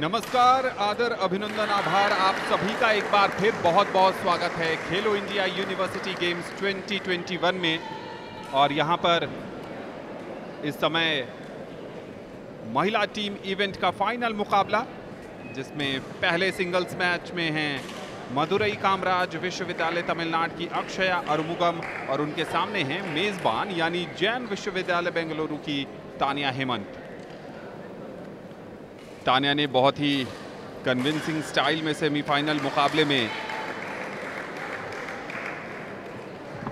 नमस्कार, आदर, अभिनंदन, आभार आप सभी का एक बार फिर बहुत बहुत स्वागत है खेलो इंडिया यूनिवर्सिटी गेम्स 2021 में। और यहाँ पर इस समय महिला टीम इवेंट का फाइनल मुकाबला, जिसमें पहले सिंगल्स मैच में हैं मदुरई कामराज विश्वविद्यालय तमिलनाडु की अक्षया अरुमुगम और उनके सामने हैं मेजबान यानी जैन विश्वविद्यालय बेंगलुरु की तानिया हेमंत। तानिया ने बहुत ही कन्विंसिंग स्टाइल में सेमीफाइनल मुकाबले में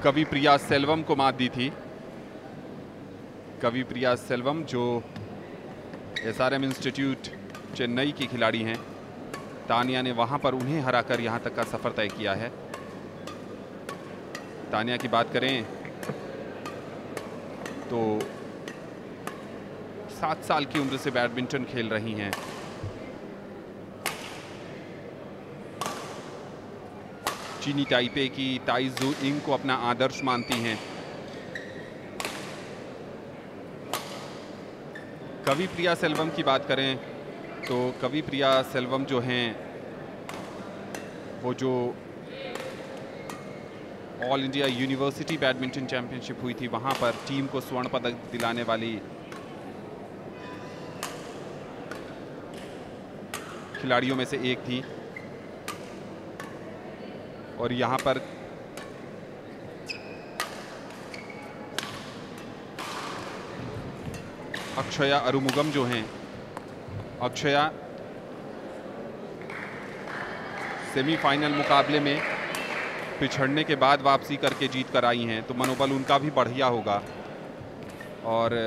कविप्रिया सेल्वम को मात दी थी। कविप्रिया सेल्वम जो एसआरएम इंस्टीट्यूट चेन्नई की खिलाड़ी हैं, तानिया ने वहां पर उन्हें हराकर यहां तक का सफर तय किया है। तानिया की बात करें तो 7 साल की उम्र से बैडमिंटन खेल रही हैं। चीनी ताइपे की ताइजू इंग को अपना आदर्श मानती हैं। कविप्रिया सेल्वम की बात करें तो कविप्रिया सेल्वम जो हैं वो जो all India university badminton championship हुई थी वहां पर टीम को स्वर्ण पदक दिलाने वाली खिलाड़ियों में से एक थी। और यहां पर अक्षया अरुमुगम जो हैं, अक्षया सेमीफाइनल मुकाबले में पिछड़ने के बाद वापसी करके जीत कर आई हैं, तो मनोबल उनका भी बढ़िया होगा। और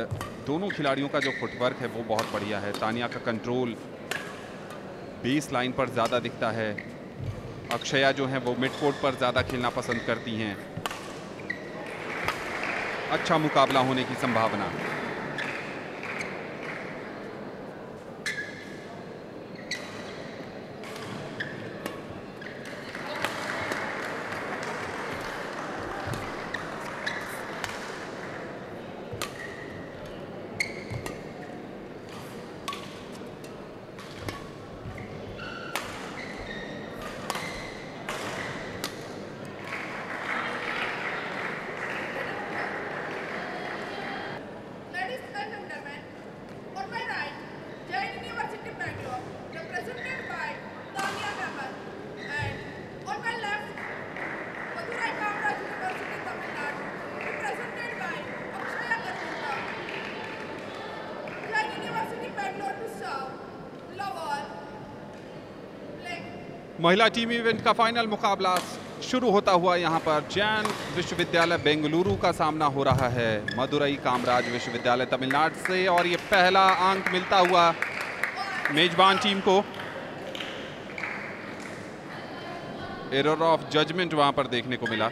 दोनों खिलाड़ियों का जो फुटवर्क है वो बहुत बढ़िया है। तानिया का कंट्रोल बेस लाइन पर ज़्यादा दिखता है। अक्षया जो है वो मिड कोर्ट पर ज़्यादा खेलना पसंद करती हैं। अच्छा मुकाबला होने की संभावना। महिला टीम इवेंट का फाइनल मुकाबला शुरू होता हुआ यहाँ पर जैन विश्वविद्यालय बेंगलुरु का सामना हो रहा है मदुरई कामराज विश्वविद्यालय तमिलनाडु से। और ये पहला अंक मिलता हुआ मेजबान टीम को। एरर ऑफ जजमेंट वहां पर देखने को मिला।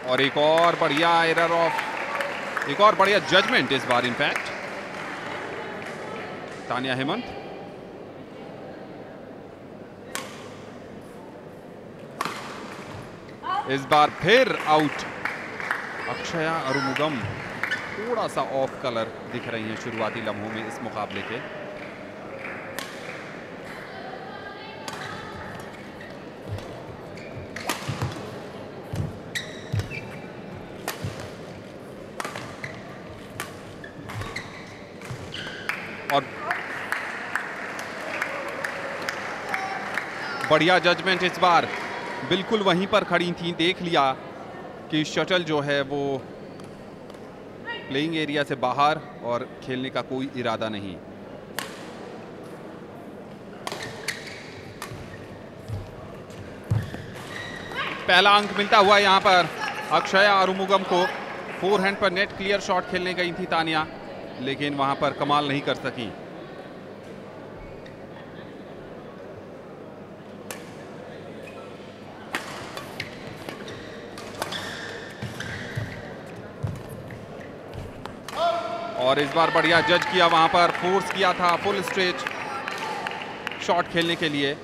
और एक और बढ़िया एरर ऑफ, एक और बढ़िया जजमेंट इस बार इनफैक्ट तानिया हेमंत। इस बार फिर आउट अक्षया अरुमुगम थोड़ा सा ऑफ कलर दिख रही हैं शुरुआती लम्हों में इस मुकाबले के। और बढ़िया जजमेंट इस बार, बिल्कुल वहीं पर खड़ी थी, देख लिया कि शटल जो है वो प्लेइंग एरिया से बाहर और खेलने का कोई इरादा नहीं। पहला अंक मिलता हुआ यहां पर अक्षया अरुमुगम को। फोरहैंड पर नेट क्लियर शॉट खेलने गई थी तानिया, लेकिन वहां पर कमाल नहीं कर सकी। और इस बार बढ़िया जज किया, वहां पर फोर्स किया था फुल स्ट्रेच शॉट खेलने के लिए।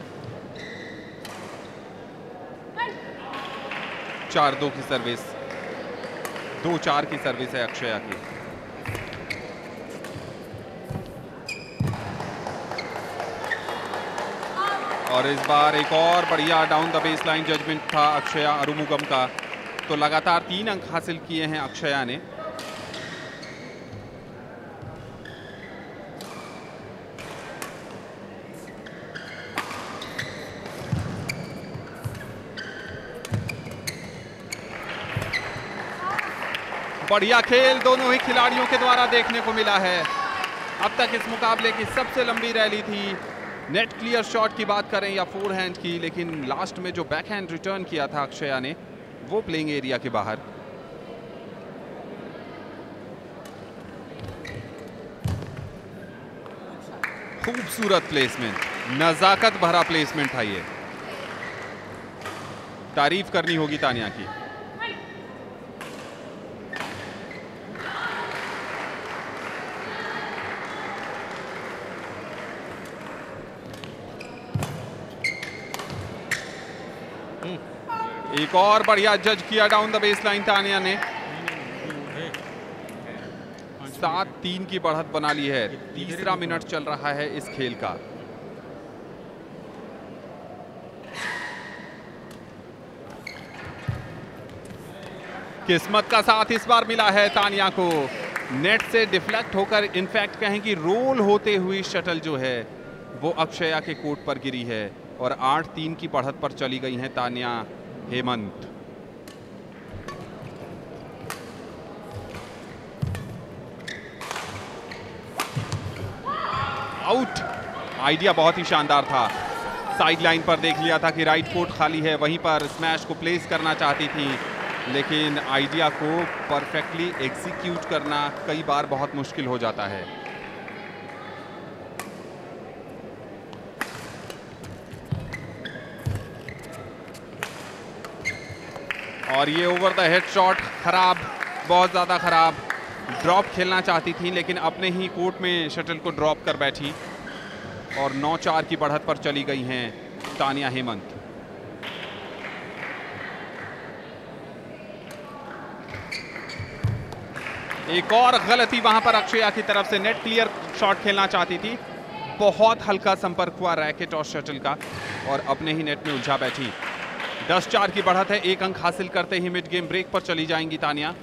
4-2 की सर्विस, 2-4 की सर्विस है अक्षया की। और इस बार एक और बढ़िया down the base line judgement था अक्षया अरुमुगम का। तो लगातार 3 अंक हासिल किए हैं अक्षया ने। बढ़िया खेल दोनों ही खिलाड़ियों के द्वारा देखने को मिला है। अब तक इस मुकाबले की सबसे लंबी रैली थी। नेट क्लियर शॉट की बात करें या फोरहैंड की, लेकिन लास्ट में जो बैकहैंड रिटर्न किया था अक्षया ने, वो प्लेइंग एरिया के बाहर। खूबसूरत प्लेसमेंट, नजाकत भरा प्लेसमेंट था ये। तारीफ करनी होगी तानिया की। एक और बढ़िया जज किया down the base line Tania ने। 7-3 की बढ़त बना ली है। तीसरा मिनट चल रहा है इस खेल का। किस्मत का साथ इस बार मिला है तानिया को। नेट से डिफ्लेक्ट होकर, इनफैक्ट कहें कि रोल होते हुई शटल जो है वो अक्षया के कोर्ट पर गिरी है और 8-3 की बढ़त पर चली गई हैं तानिया हेमंत। आउट। आइडिया बहुत ही शानदार था। साइड लाइन पर देख लिया था कि राइट कोर्ट खाली है, वहीं पर स्मैश को प्लेस करना चाहती थी, लेकिन आइडिया को परफेक्टली एग्जीक्यूट करना कई बार बहुत मुश्किल हो जाता है। और ये ओवर द हेड शॉट खराब, बहुत ज़्यादा खराब। ड्रॉप खेलना चाहती थी लेकिन अपने ही कोर्ट में शटल को ड्रॉप कर बैठी और 9-4 की बढ़त पर चली गई हैं तानिया हेमंत। एक और गलती वहां पर अक्षया की तरफ से। नेट क्लियर शॉट खेलना चाहती थी, बहुत हल्का संपर्क हुआ रैकेट और शटल का और अपने ही नेट में उलझा बैठी। 10-4 की बढ़त है। 1 अंक हासिल करते ही मिड गेम ब्रेक पर चली जाएंगी तानिया।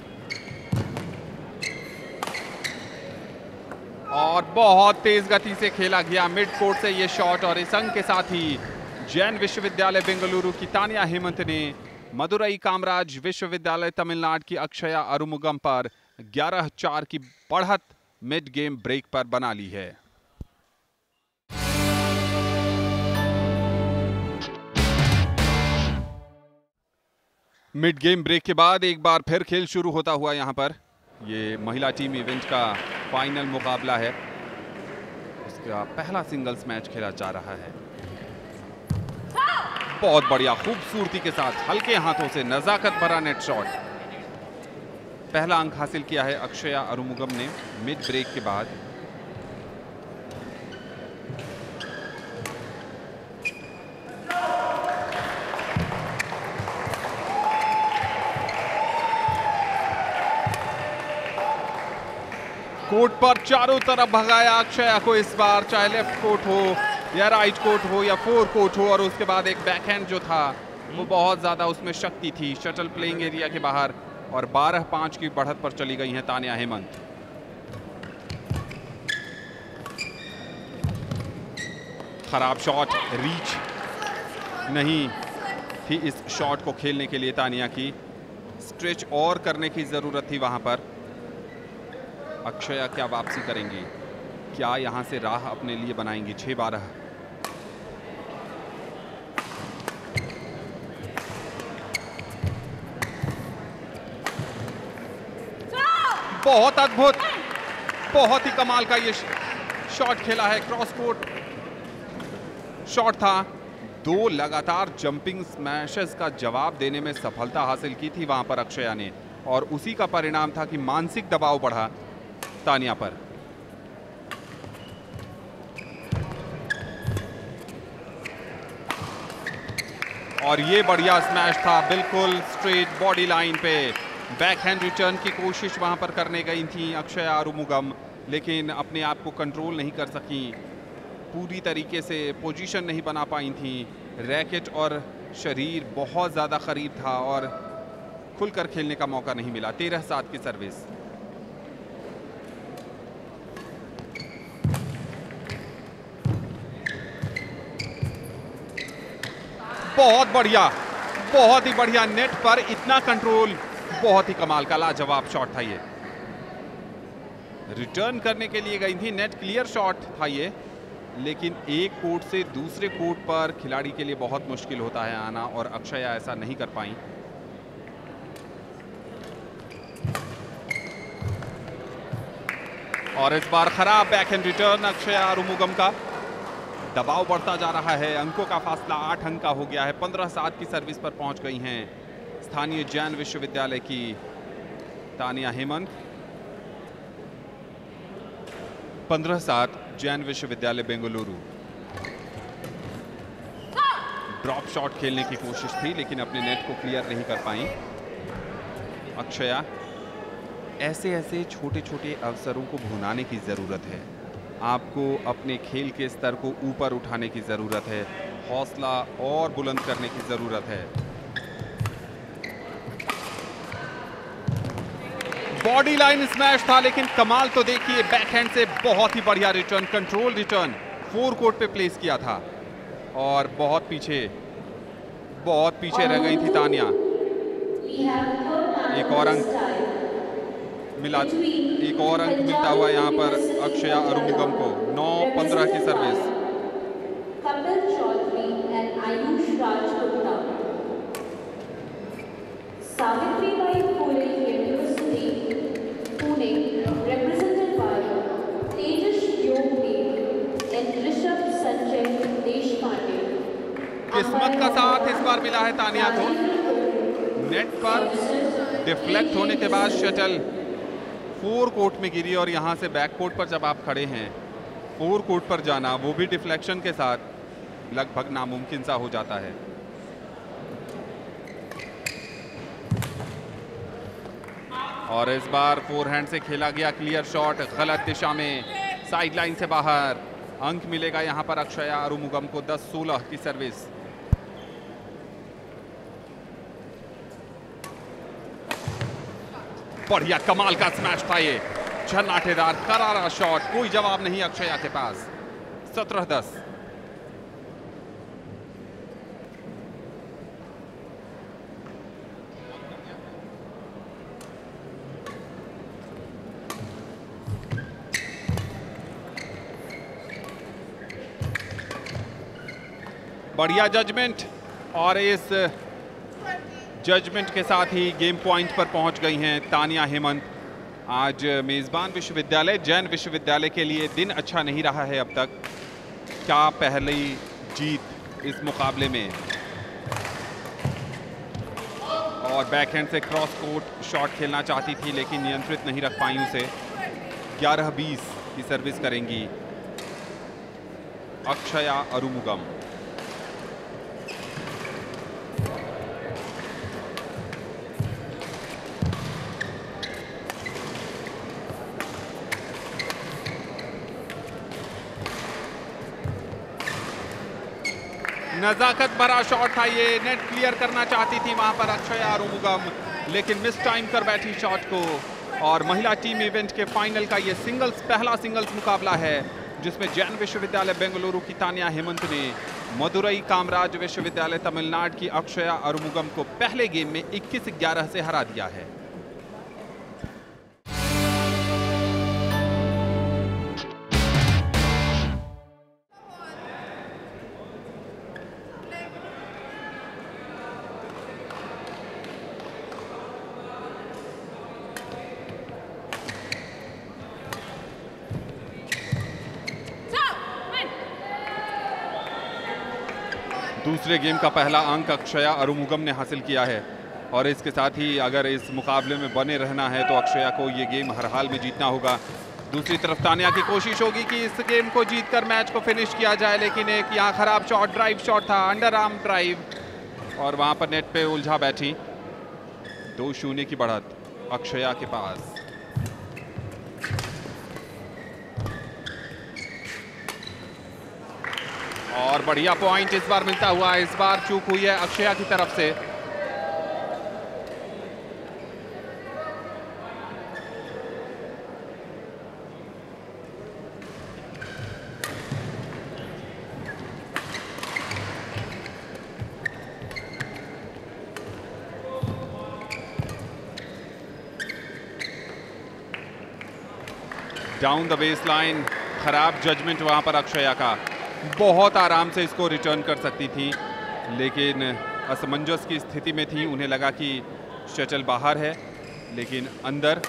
और बहुत तेज गति से खेला गया मिड कोर्ट से ये शॉट और इस अंक के साथ ही जैन विश्वविद्यालय बेंगलुरु की तानिया हेमंत ने मदुरई कामराज विश्वविद्यालय तमिलनाडु की अक्षया अरुमुगम पर 11-4 की बढ़त मिड गेम ब्रेक पर बना ली है। मिड गेम ब्रेक के बाद एक बार फिर खेल शुरू होता हुआ यहां पर ये महिला टीम इवेंट का फाइनल मुकाबला है। उसका पहला सिंगल्स मैच खेला जा रहा है। बहुत बढ़िया खूबसूरती के साथ हल्के हाथों से नजाकत भरा नेट शॉट। पहला अंक हासिल किया है अक्षया अरुमुगम ने मिड ब्रेक के बाद। कोर्ट पर चारों तरफ भगाया अक्षया को इस बार, चाहे लेफ्ट कोर्ट हो या राइट कोर्ट हो या फोर कोर्ट हो। और उसके बाद एक बैकहैंड जो था वो बहुत ज्यादा उसमें शक्ति थी। शटल प्लेइंग एरिया के बाहर और 12-5 की बढ़त पर चली गई हैं तानिया हेमंत। खराब शॉट, रीच नहीं थी इस शॉट को खेलने के लिए तानिया की। स्ट्रेच और करने की जरूरत थी वहां पर। अक्षया क्या वापसी करेंगी? क्या यहां से राह अपने लिए बनाएंगी? 6-12। बहुत अद्भुत, बहुत ही कमाल का ये शॉट खेला है। क्रॉस कोर्ट शॉट था। 2 लगातार जंपिंग स्मैशेस का जवाब देने में सफलता हासिल की थी वहां पर अक्षया ने, और उसी का परिणाम था कि मानसिक दबाव बढ़ा तानिया पर। और ये बढ़िया स्मैश था, बिल्कुल स्ट्रेट बॉडी लाइन पे। बैकहैंड रिटर्न की कोशिश वहां पर करने गई थी अक्षया अरुमुगम, लेकिन अपने आप को कंट्रोल नहीं कर सकी, पूरी तरीके से पोजीशन नहीं बना पाई थी। रैकेट और शरीर बहुत ज़्यादा करीब था और खुलकर खेलने का मौका नहीं मिला। 13-7 की सर्विस। बहुत बढ़िया, बहुत ही बढ़िया। नेट पर इतना कंट्रोल, बहुत ही कमाल का लाजवाब शॉट था ये। रिटर्न करने के लिए गई थी, नेट क्लियर शॉट था ये, लेकिन एक कोर्ट से दूसरे कोर्ट पर खिलाड़ी के लिए बहुत मुश्किल होता है आना, और अक्षया ऐसा नहीं कर पाई। और इस बार खराब बैकहैंड रिटर्न अक्षया अरुमुगम का। दबाव बढ़ता जा रहा है, अंकों का फासला 8 अंक का हो गया है। 15-7 की सर्विस पर पहुंच गई हैं स्थानीय जैन विश्वविद्यालय की तानिया हेमंत। 15-7 जैन विश्वविद्यालय बेंगलुरु। ड्रॉप शॉट खेलने की कोशिश थी, लेकिन अपने नेट को क्लियर नहीं कर पाई अक्षया। ऐसे ऐसे छोटे छोटे अवसरों को भुनाने की ज़रूरत है। आपको अपने खेल के स्तर को ऊपर उठाने की ज़रूरत है, हौसला और बुलंद करने की ज़रूरत है। बॉडी लाइन स्मैश था, लेकिन कमाल तो देखिए, बैकहैंड से बहुत ही बढ़िया रिटर्न, कंट्रोल रिटर्न 4 कोर्ट पे प्लेस किया था। और बहुत पीछे रह गई थी तानिया। एक और अंक मिलता हुआ यहाँ पर अक्षया अरुमुगम को। 9-15 की service. Savitribai Phule university Pune represented by Tejas Yogi and Rishabh Sanjay Deshpande. किस्मत का साथ इस बार मिला है तानिया को। नेट पर डिफ्लेक्ट होने के बाद शटल 4 कोर्ट में गिरी, और यहाँ से बैक कोर्ट पर जब आप खड़े हैं, 4 कोर्ट पर जाना, वो भी डिफ्लेक्शन के साथ, लगभग नामुमकिन सा हो जाता है। और इस बार फोरहैंड से खेला गया क्लियर शॉट, गलत दिशा में, साइडलाइन से बाहर। अंक मिलेगा यहाँ पर अक्षया अरुमुगम को। 10-16 की सर्विस। बढ़िया कमाल का स्मैश था ये, झरनाटेदार करारा शॉट, कोई जवाब नहीं अक्षया के पास। 17-10। बढ़िया जजमेंट, और इस जजमेंट के साथ ही गेम पॉइंट पर पहुंच गई हैं तानिया हेमंत। आज मेज़बान विश्वविद्यालय जैन विश्वविद्यालय के लिए दिन अच्छा नहीं रहा है अब तक। क्या पहली जीत इस मुकाबले में। और बैकहैंड से क्रॉस कोर्ट शॉट खेलना चाहती थी, लेकिन नियंत्रित नहीं रख पाई उसे। 11-20 की सर्विस करेंगी अक्षया अरुमुगम। नजाकत भरा शॉट था ये, नेट क्लियर करना चाहती थी वहां पर अक्षया अरुमुगम, लेकिन मिस टाइम कर बैठी शॉट को। और महिला टीम इवेंट के फाइनल का ये पहला सिंगल्स मुकाबला है, जिसमें जैन विश्वविद्यालय बेंगलुरु की तानिया हेमंत ने मदुरई कामराज विश्वविद्यालय तमिलनाडु की अक्षया अरुमुगम को पहले गेम में 21-11 से हरा दिया है। दूसरे गेम का पहला अंक अक्षया अरुमुगम ने हासिल किया है, और इसके साथ ही अगर इस मुकाबले में बने रहना है तो अक्षया को ये गेम हर हाल में जीतना होगा। दूसरी तरफ तानिया की कोशिश होगी कि इस गेम को जीतकर मैच को फिनिश किया जाए, लेकिन एक यहाँ खराब शॉट, ड्राइव शॉट था, अंडर आर्म ड्राइव, और वहां पर नेट पे उलझा बैठी। 2-0 की बढ़त अक्षया के पास। और बढ़िया पॉइंट इस बार मिलता हुआ, इस बार चूक हुई है अक्षया की तरफ से। डाउन द बेस लाइन, खराब जजमेंट वहां पर अक्षया का। बहुत आराम से इसको रिटर्न कर सकती थी, लेकिन असमंजस की स्थिति में थी। उन्हें लगा कि शटल बाहर है, लेकिन अंदर।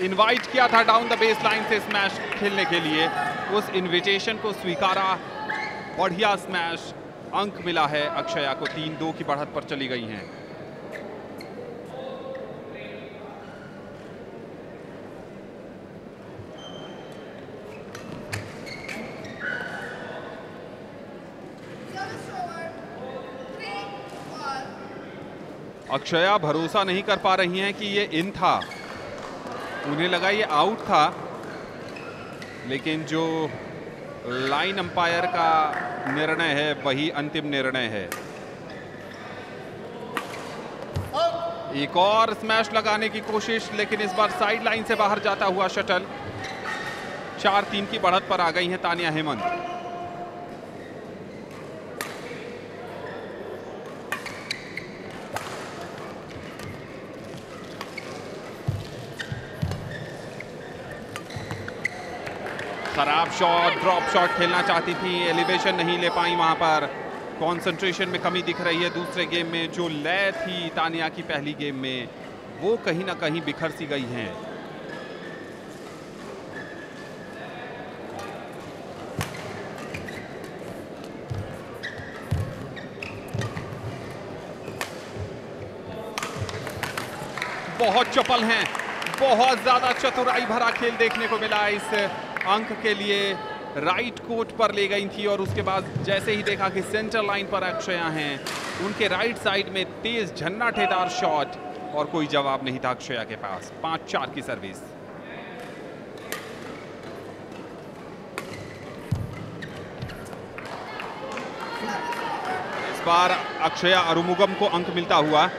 इनवाइट किया था डाउन द बेस लाइन से स्मैश खेलने के लिए, उस इनविटेशन को स्वीकारा। बढ़िया स्मैश, अंक मिला है अक्षया को। 3-2 की बढ़त पर चली गई हैं। अक्षया भरोसा नहीं कर पा रही हैं कि ये इन था। उन्हें लगा ये आउट था, लेकिन जो लाइन अंपायर का निर्णय है वही अंतिम निर्णय है। एक और स्मैश लगाने की कोशिश, लेकिन इस बार साइड लाइन से बाहर जाता हुआ शटल। 4-3 की बढ़त पर आ गई हैं तानिया हेमंत। खराब शॉट, ड्रॉप शॉट खेलना चाहती थी, एलिवेशन नहीं ले पाई। वहां पर कंसंट्रेशन में कमी दिख रही है। दूसरे गेम में जो लय थी तानिया की पहली गेम में, वो कहीं ना कहीं बिखर सी गई हैं। बहुत चपल हैं, बहुत ज्यादा चतुराई भरा खेल देखने को मिला इस अंक के लिए। राइट कोर्ट पर ले गई थी और उसके बाद जैसे ही देखा कि सेंटर लाइन पर अक्षया हैं, उनके राइट साइड में तेज झन्नाटेदार शॉट, और कोई जवाब नहीं था अक्षया के पास। 5-4 की सर्विस। इस बार अक्षया अरुमुगम को अंक मिलता हुआ।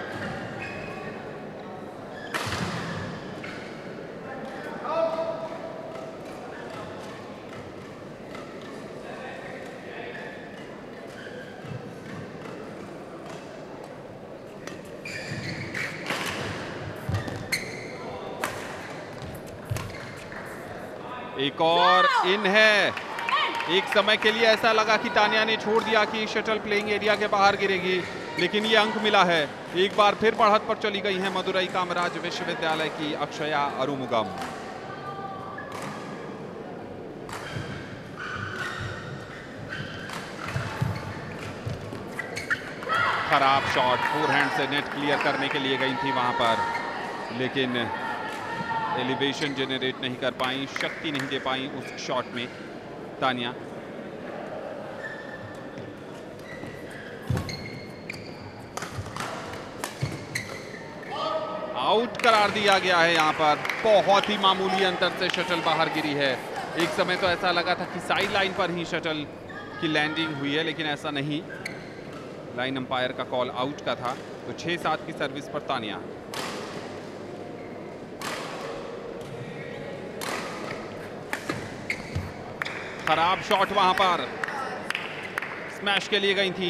एक और इन है। एक समय के लिए ऐसा लगा कि तानिया ने छोड़ दिया कि शटल प्लेइंग एरिया के बाहर गिरेगी, लेकिन ये अंक मिला है। एक बार फिर बढ़त पर चली गई है मदुरई कामराज विश्वविद्यालय की अक्षया अरुमुगम। खराब शॉट, फोरहैंड से नेट क्लियर करने के लिए गई थी वहां पर, लेकिन एलिवेशन जनरेट नहीं कर पाई, शक्ति नहीं दे पाई उस शॉट में तानिया। आउट करार दिया गया है यहां पर। बहुत ही मामूली अंतर से शटल बाहर गिरी है। एक समय तो ऐसा लगा था कि साइड लाइन पर ही शटल की लैंडिंग हुई है, लेकिन ऐसा नहीं। लाइन अंपायर का कॉल आउट का था। तो 6-7 की सर्विस पर तानिया। खराब शॉट वहां पर, स्मैश के लिए गई थी,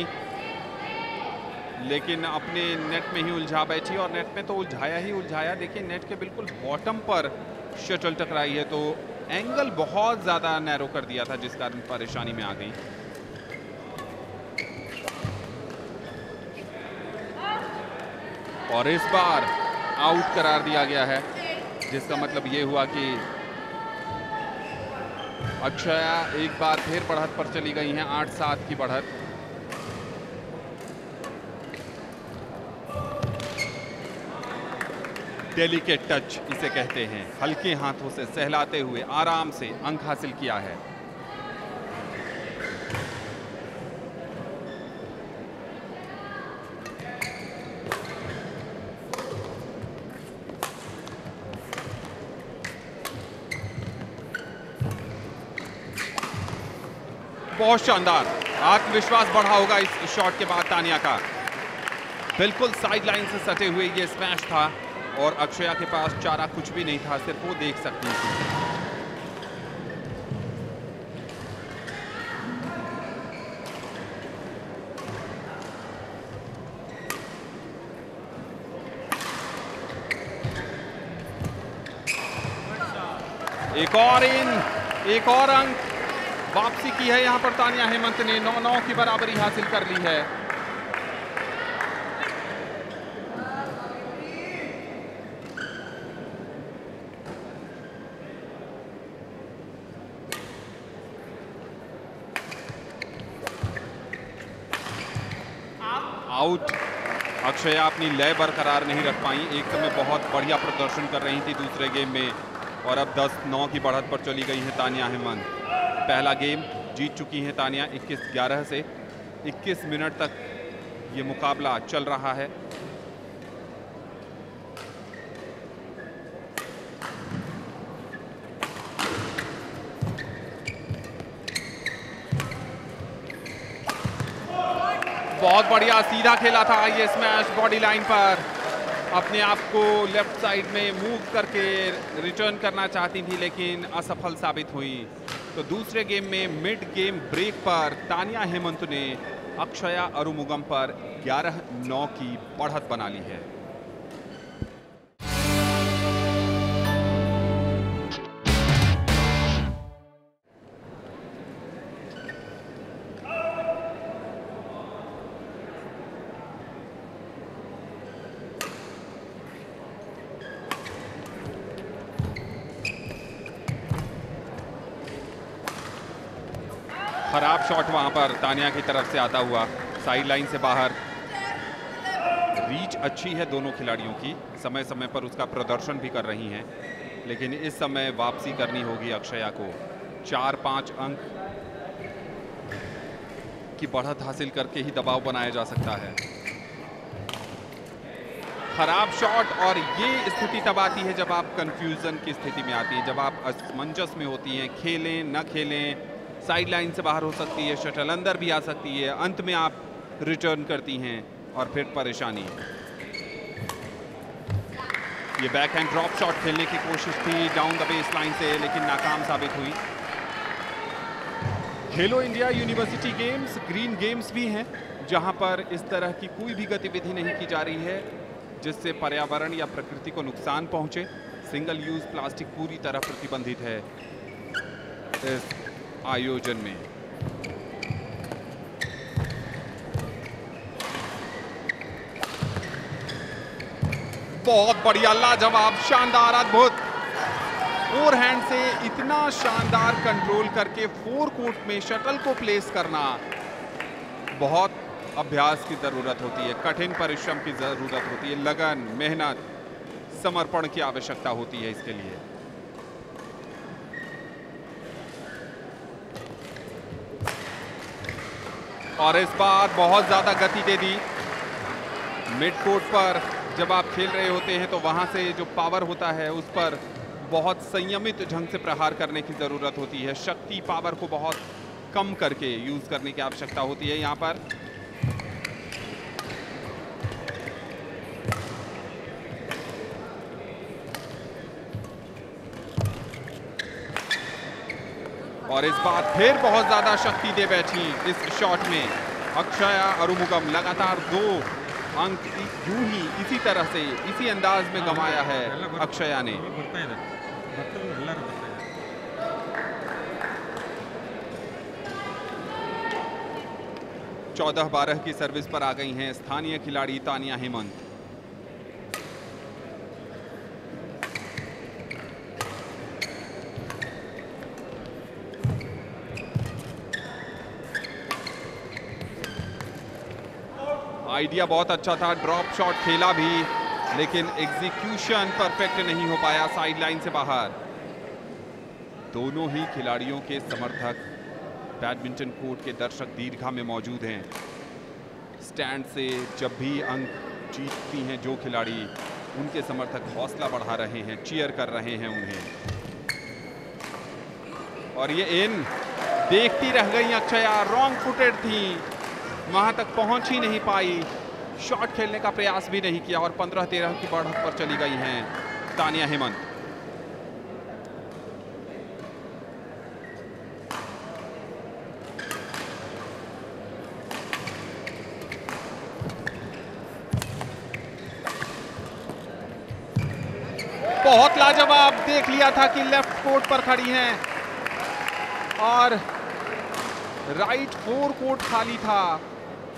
लेकिन अपने नेट में ही उलझा बैठी। और नेट में तो उलझाया ही उलझाया। देखिए नेट के बिल्कुल बॉटम पर शटल टकराई है, तो एंगल बहुत ज्यादा नैरो कर दिया था, जिस कारण परेशानी में आ गई। और इस बार आउट करार दिया गया है, जिसका मतलब ये हुआ कि अक्षया एक बार फिर बढ़त पर चली गई हैं। 8-7 की बढ़त। डेलिकेट टच इसे कहते हैं, हल्के हाथों से सहलाते हुए आराम से अंक हासिल किया है। बहुत शानदार, आत्मविश्वास बढ़ा होगा इस शॉट के बाद तानिया का। बिल्कुल साइड लाइन से सटे हुए ये स्मैश था और अक्षया के पास चारा कुछ भी नहीं था, सिर्फ वो देख सकती थी। एक और अंक वापसी की है यहां पर तानिया हेमंत ने, 9-9 की बराबरी हासिल कर ली है। आउट। अक्षया अपनी लय बरकरार नहीं रख पाई। एक समय बहुत बढ़िया प्रदर्शन कर रही थी दूसरे गेम में और अब 10-9 की बढ़त पर चली गई है तानिया हेमंत। पहला गेम जीत चुकी हैं तानिया 21-11 से। 21 मिनट तक ये मुकाबला चल रहा है। बहुत बढ़िया सीधा खेला था ये स्मैश बॉडी लाइन पर। अपने आप को लेफ्ट साइड में मूव करके रिटर्न करना चाहती थी लेकिन असफल साबित हुई। तो दूसरे गेम में मिड गेम ब्रेक पर तानिया हेमंत ने अक्षया अरुमुगम पर 11-9 की बढ़त बना ली है। खराब शॉट वहां पर तानिया की तरफ से आता हुआ, साइड लाइन से बाहर। रीच अच्छी है दोनों खिलाड़ियों की, समय समय पर उसका प्रदर्शन भी कर रही हैं, लेकिन इस समय वापसी करनी होगी अक्षया को। 4-5 अंक की बढ़त हासिल करके ही दबाव बनाया जा सकता है। खराब शॉट, और ये स्थिति तब आती है जब आप कंफ्यूजन की स्थिति में आती है, जब आप असमंजस में होती हैं, खेलें न खेलें। साइड लाइन से बाहर हो सकती है, शटल अंदर भी आ सकती है, अंत में आप रिटर्न करती हैं और फिर परेशानी। ये बैकहैंड ड्रॉप शॉट खेलने की कोशिश थी डाउन द बेस लाइन से, लेकिन नाकाम साबित हुई। खेलो India university games green games भी हैं, जहां पर इस तरह की कोई भी गतिविधि नहीं की जा रही है जिससे पर्यावरण या प्रकृति को नुकसान पहुंचे। सिंगल यूज प्लास्टिक पूरी तरह प्रतिबंधित है इस आयोजन में। बहुत बढ़िया, लाजवाब, शानदार, अद्भुत। फोरहैंड से इतना शानदार कंट्रोल करके फोर कोर्ट में शटल को प्लेस करना बहुत अभ्यास की जरूरत होती है, कठिन परिश्रम की जरूरत होती है, लगन, मेहनत, समर्पण की आवश्यकता होती है इसके लिए। और इस बार बहुत ज्यादा गति दे दी। मिड कोर्ट पर जब आप खेल रहे होते हैं तो वहां से जो पावर होता है उस पर बहुत संयमित ढंग से प्रहार करने की जरूरत होती है। शक्ति पावर को बहुत कम करके यूज करने की आवश्यकता होती है यहां पर। और इस बार फिर बहुत ज्यादा शक्ति दे बैठी इस शॉट में अक्षया अरुमुगम। लगातार 2 अंक यूं ही इसी तरह से इसी अंदाज में गंवाया है अक्षया ने। चौदह 12 की सर्विस पर आ गई हैं स्थानीय खिलाड़ी तानिया हेमंत। आइडिया बहुत अच्छा था, ड्रॉप शॉट खेला भी, लेकिन एग्जीक्यूशन परफेक्ट नहीं हो पाया साइड लाइन से बाहर। दोनों ही खिलाड़ियों के समर्थक बैडमिंटन कोर्ट के दर्शक दीर्घा में मौजूद हैं। स्टैंड से जब भी अंक जीतती हैं जो खिलाड़ी, उनके समर्थक हौसला बढ़ा रहे हैं, चीयर कर रहे हैं उन्हें। और ये इन देखती रह गई अक्षया, रॉन्ग फुटेड थी, वहां तक पहुंच ही नहीं पाई, शॉट खेलने का प्रयास भी नहीं किया और 15-13 की बढ़त पर चली गई हैं तानिया हेमंत। बहुत लाजवाब, देख लिया था कि लेफ्ट कोर्ट पर खड़ी हैं और राइट फोर कोर्ट खाली था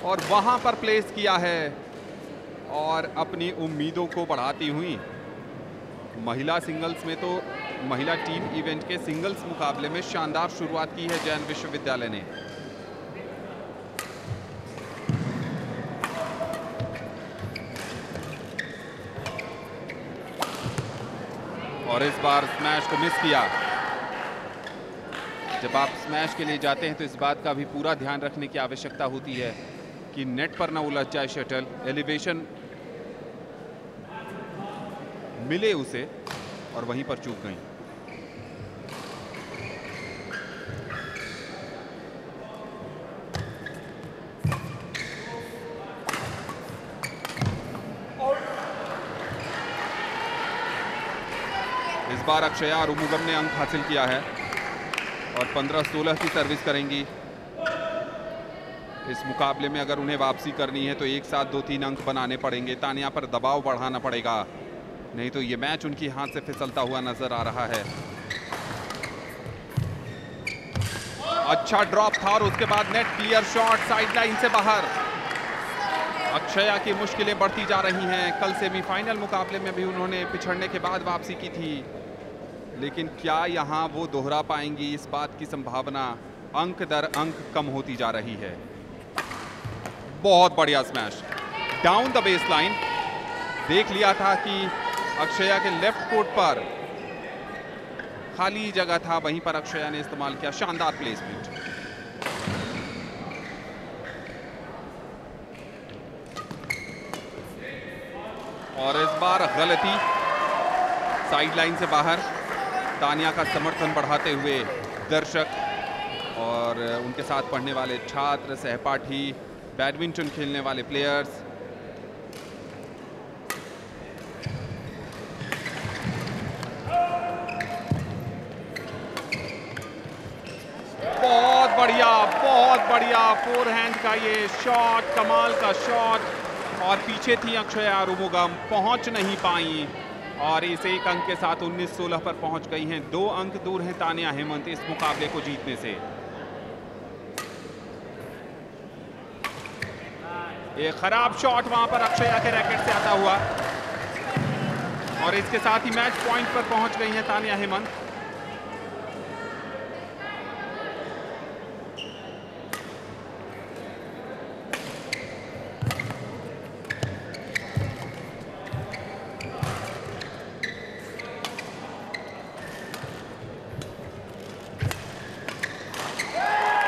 और वहां पर प्लेस किया है और अपनी उम्मीदों को बढ़ाती हुई महिला सिंगल्स में तो महिला टीम इवेंट के सिंगल्स मुकाबले में शानदार शुरुआत की है जैन विश्वविद्यालय ने। और इस बार स्मैश को मिस किया। जब आप स्मैश के लिए जाते हैं तो इस बात का भी पूरा ध्यान रखने की आवश्यकता होती है कि नेट पर ना उलझ जाए शटल, एलिवेशन मिले उसे और वहीं पर चूक गई। इस बार अक्षया अरुमुगम ने अंक हासिल किया है और 15-16 की सर्विस करेंगी। इस मुकाबले में अगर उन्हें वापसी करनी है तो एक साथ 2-3 अंक बनाने पड़ेंगे। तानिया पर दबाव बढ़ाना पड़ेगा, नहीं तो ये मैच उनकी हाथ से फिसलता हुआ नजर आ रहा है। अच्छा ड्रॉप था और उसके बाद नेट क्लियर शॉट साइडलाइन से बाहर। अक्षया की मुश्किलें बढ़ती जा रही हैं। कल सेमीफाइनल मुकाबले में भी उन्होंने पिछड़ने के बाद वापसी की थी, लेकिन क्या यहां वो दोहरा पाएंगी, इस बात की संभावना अंक दर अंक कम होती जा रही है। बहुत बढ़िया smash down the base line. देख लिया था कि अक्षया के लेफ्ट कोर्ट पर खाली जगह था, वहीं पर अक्षया ने इस्तेमाल किया शानदार प्लेसमेंट। और इस बार गलती साइडलाइन से बाहर। तानिया का समर्थन बढ़ाते हुए दर्शक और उनके साथ पढ़ने वाले छात्र, सहपाठी, बैडमिंटन खेलने वाले प्लेयर्स। बहुत बढ़िया फोरहैंड का ये शॉट, कमाल का शॉट। और पीछे थी अक्षया अरुमुगम, पहुंच नहीं पाई और इस एक अंक के साथ 19-16 पर पहुंच गई हैं। 2 अंक दूर हैं तानिया हेमंत इस मुकाबले को जीतने से। एक खराब शॉट वहां पर अक्षया के रैकेट से आता हुआ और इसके साथ ही मैच पॉइंट पर पहुंच गई हैं तानिया हेमंत।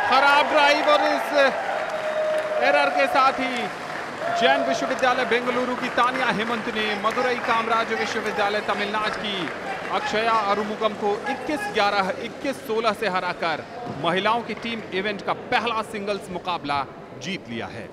खराब ड्राइव और इस एरर के साथ ही जैन विश्वविद्यालय बेंगलुरु की तानिया हेमंत ने मदुरई कामराज विश्वविद्यालय तमिलनाडु की अक्षया अरुमुगम को 21-11, 21-16 से हराकर महिलाओं की टीम इवेंट का पहला सिंगल्स मुकाबला जीत लिया है।